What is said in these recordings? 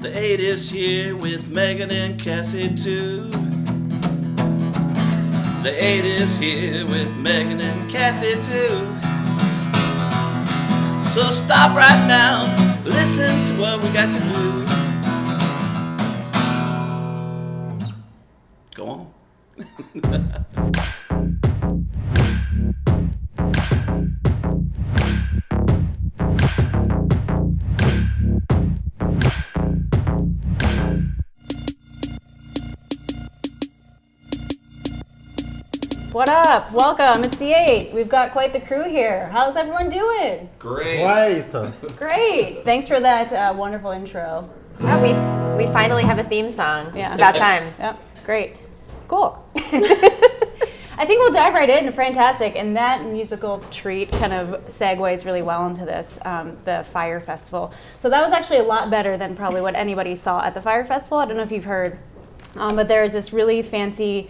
The 8 is here with Megan and Cassie too. The 8 is here with Megan and Cassie too. So stop right now, listen to what we got to do. Go on. What up? Welcome. It's the 8. We've got quite the crew here. How's everyone doing? Great. Great. Thanks for that wonderful intro. Yeah, we finally have a theme song. Yeah. It's about time. Yep. Great. Cool. I think we'll dive right in. Fantastic. And that musical treat kind of segues really well into this, the Fyre Festival. So that was actually a lot better than probably what anybody saw at the Fyre Festival. I don't know if you've heard, but there's this really fancy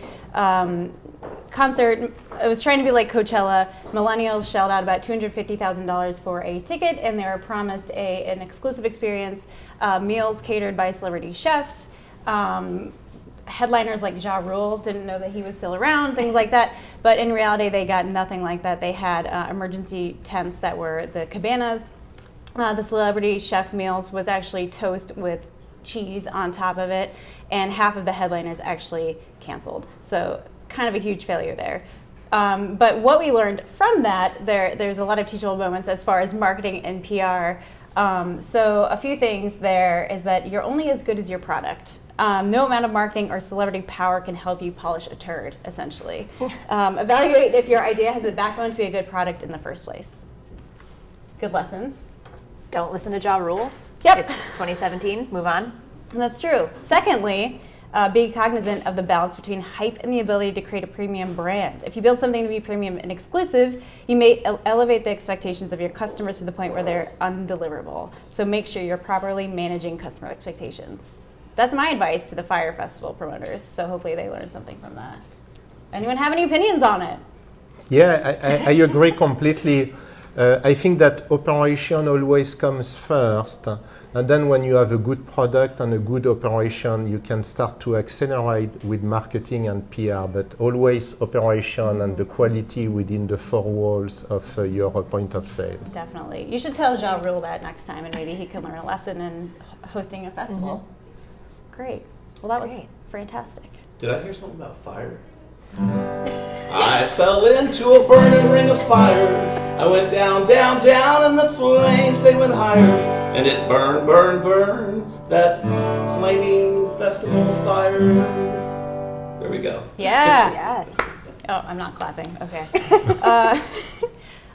concert. It was trying to be like Coachella. Millennials shelled out about $250,000 for a ticket, and they were promised an exclusive experience, meals catered by celebrity chefs. Headliners like Ja Rule, didn't know that he was still around, things like that. But in reality, they got nothing like that. They had emergency tents that were the cabanas. The celebrity chef meals was actually toast with cheese on top of it, and half of the headliners actually canceled. So kind of a huge failure there. But what we learned from that, there's a lot of teachable moments as far as marketing and PR. So a few things there is that you're only as good as your product. No amount of marketing or celebrity power can help you polish a turd, essentially. Evaluate if your idea has a backbone to be a good product in the first place. Good lessons. Don't listen to Ja Rule. Yep. It's 2017. Move on. That's true. Secondly, be cognizant of the balance between hype and the ability to create a premium brand. If you build something to be premium and exclusive, you may elevate the expectations of your customers to the point where they're undeliverable. So make sure you're properly managing customer expectations. That's my advice to the Fyre Festival promoters. So hopefully they learned something from that. Anyone have any opinions on it? Yeah, I agree completely. I think that operation always comes first. And then when you have a good product and a good operation, you can start to accelerate with marketing and PR, but always operation and the quality within the four walls of your point of sales. Definitely. You should tell Ja Rule that next time, and maybe he can learn a lesson in hosting a festival. Mm-hmm. Great. Well, that was fantastic. Did I hear something about fire? I fell into a burning ring of fire. I went down, down, down, and the flames, they went higher. And it burned, burned, burned, that flaming festival fire. There we go. Yeah. Yes. Oh, I'm not clapping. Okay.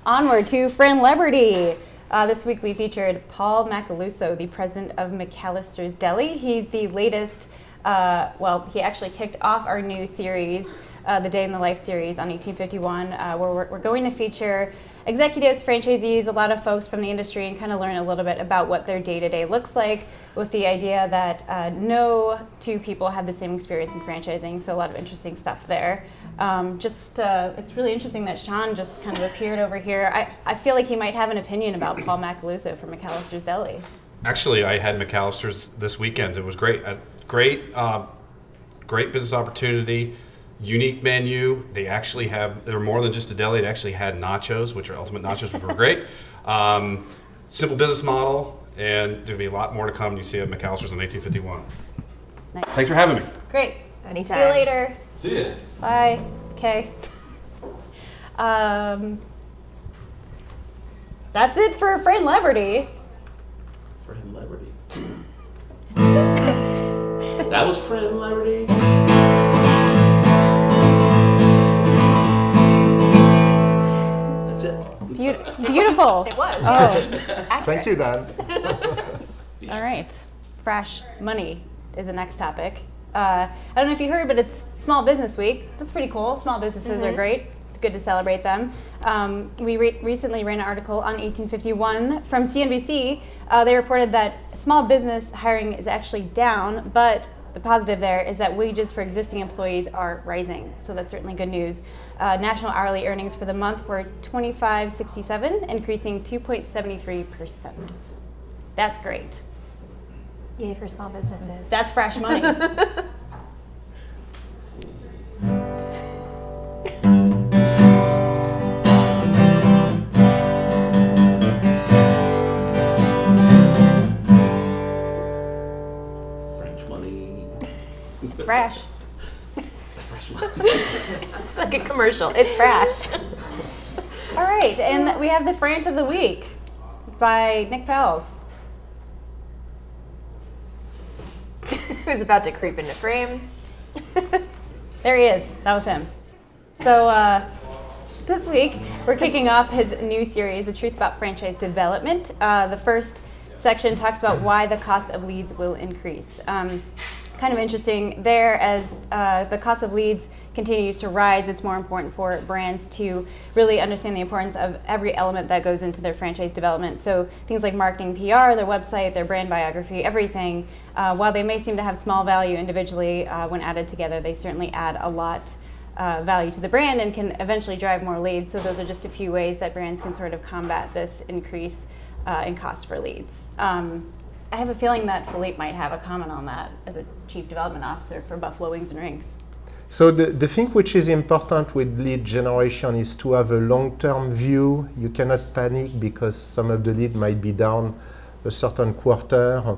Onward to Friendlebrity. This week we featured Paul Macaluso, the president of McAllister's Deli. He's the latest, he actually kicked off our new series, the Day in the Life series on 1851, where we're going to feature executives, franchisees, a lot of folks from the industry, and kind of learn a little bit about what their day-to-day looks like, with the idea that no two people have the same experience in franchising, so a lot of interesting stuff there. It's really interesting that Sean just kind of appeared over here. I feel like he might have an opinion about Paul Macaluso from McAllister's Deli. Actually, I had McAllister's this weekend. It was great. Great business opportunity. Unique menu. They're more than just a deli. They actually had nachos, which are ultimate nachos, which were great. Simple business model, and there'll be a lot more to come. You see at McAllister's in 1851. Nice. Thanks for having me. Great. Anytime. See you later. See ya. Bye. Okay. That's it for Friendlebrity. Friendlebrity. That was Friendlebrity. That's it. Beautiful. It was. Oh, Thank you, Dan. all right. Fresh money is the next topic. I don't know if you heard, but it's Small Business Week. That's pretty cool. Small businesses are great. It's good to celebrate them. We recently ran an article on 1851 from CNBC. They reported that small business hiring is actually down, but the positive there is that wages for existing employees are rising. So that's certainly good news. National hourly earnings for the month were $25.67, increasing 2.73%. That's great. Yay for small businesses. That's fresh money. French money. It's fresh. Fresh money. It's like a commercial. It's fresh. All right, and we have the Frant of the Week by Nick Pels. Who's about to creep into frame. There he is. That was him. So this week, we're kicking off his new series, The Truth About Franchise Development. The first section talks about why the cost of leads will increase. Kind of interesting there, as the cost of leads continues to rise, it's more important for brands to really understand the importance of every element that goes into their franchise development. So things like marketing, PR, their website, their brand biography, everything, while they may seem to have small value individually, when added together, they certainly add a lot value to the brand and can eventually drive more leads. So those are just a few ways that brands can sort of combat this increase in cost for leads. I have a feeling that Philippe might have a comment on that as a Chief Development Officer for Buffalo Wings and Rings. So the thing which is important with lead generation is to have a long-term view. You cannot panic because some of the lead might be down a certain quarter.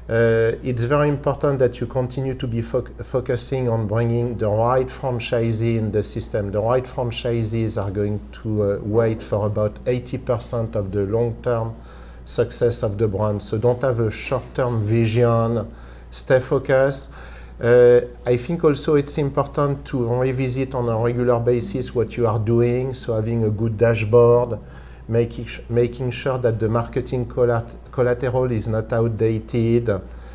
It's very important that you continue to be focusing on bringing the right franchisee in the system. The right franchisees are going to wait for about 80% of the long-term success of the brand. So don't have a short-term vision, stay focused. I think also it's important to revisit on a regular basis what you are doing, so having a good dashboard, making sure that the marketing collateral is not outdated.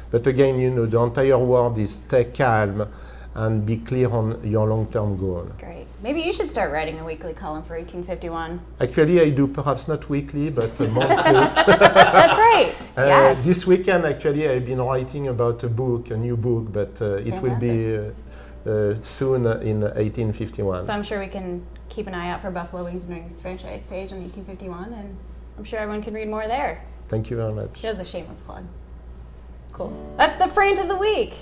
But again, you know, the entire word is stay calm and be clear on your long-term goal. Great. Maybe you should start writing a weekly column for 1851. Actually, I do perhaps not weekly, but monthly. That's right. Yes. This weekend, actually, I've been writing about a new book, but it will be soon in 1851. So I'm sure we can keep an eye out for Buffalo Wings and Rings franchise page on 1851, and I'm sure everyone can read more there. Thank you very much. There's a shameless plug. Cool. That's the Frant of the Week.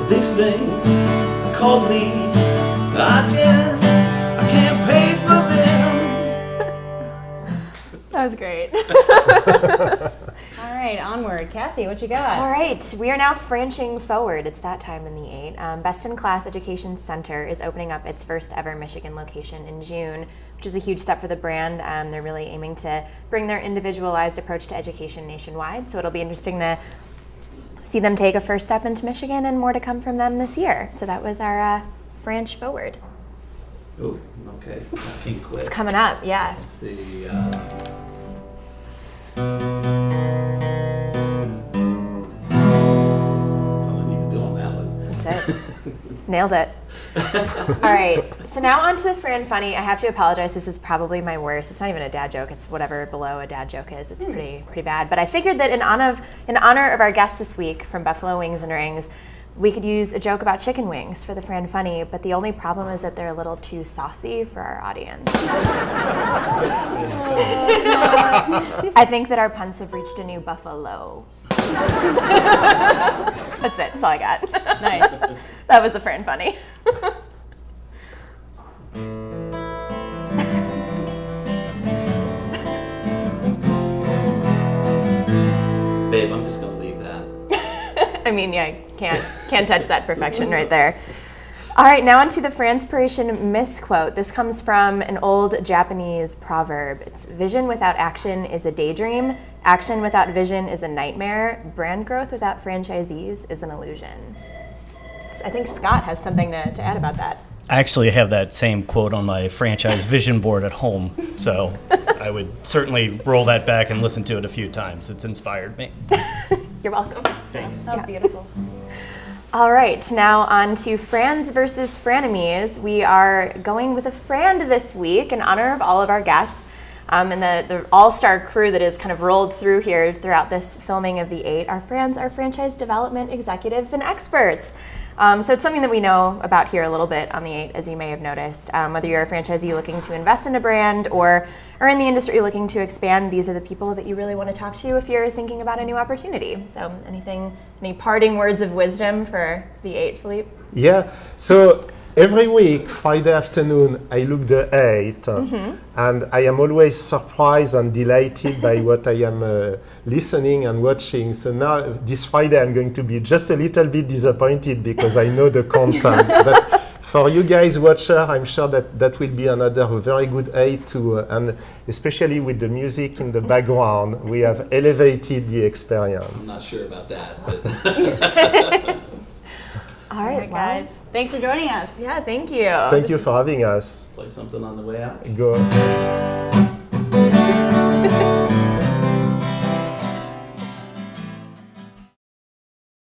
These things called leads, I can't pay for them. That was great. All right, onward. Cassie, what you got? All right, we are now franching forward. It's that time in the 8. Best in Class Education Center is opening up its first ever Michigan location in June, which is a huge step for the brand. They're really aiming to bring their individualized approach to education nationwide, so it'll be interesting to see them take a first step into Michigan, and more to come from them this year. So that was our Franch Forward. Oh, okay. I think quick. It's coming up, yeah. Let's see. That's all I need to do on that one. That's it. Nailed it. All right, so now on to the Fran Funny. I have to apologize. This is probably my worst. It's not even a dad joke. It's whatever below a dad joke is. It's pretty bad. But I figured that in honor of our guest this week from Buffalo Wings and Rings, we could use a joke about chicken wings for the Fran Funny. But the only problem is that they're a little too saucy for our audience. I think that our puns have reached a new buffalo. That's it. That's all I got. Nice. That was the Fran Funny. Babe, I'm just gonna leave that. I mean, yeah, can't touch that perfection right there. All right, now on to the Franspiration misquote. This comes from an old Japanese proverb. It's vision without action is a daydream. Action without vision is a nightmare. Brand growth without franchisees is an illusion. I think Scott has something to add about that. I actually have that same quote on my franchise vision board at home, so I would certainly roll that back and listen to it a few times. It's inspired me. You're welcome. Thanks. That was beautiful. All right, now on to Frans versus Frenemies. We are going with a Frand this week in honor of all of our guests. And the all-star crew that is kind of rolled through here throughout this filming of The 8 are franchise development executives and experts. So it's something that we know about here a little bit on The 8, as you may have noticed. Whether you're a franchisee looking to invest in a brand or in the industry looking to expand, these are the people that you really want to talk to if you're thinking about a new opportunity. So any parting words of wisdom for The 8, Philippe? Yeah, so every week, Friday afternoon, I look the 8, and I am always surprised and delighted by what I am listening and watching. So now, this Friday, I'm going to be just a little bit disappointed because I know the content. But for you guys, watcher, I'm sure that will be another very good 8 too, and especially with the music in the background, we have elevated the I'm experience. not sure about that, but All right, guys. Thanks for joining us. Yeah, thank you. Thank you for having us. play something on the way out. Go.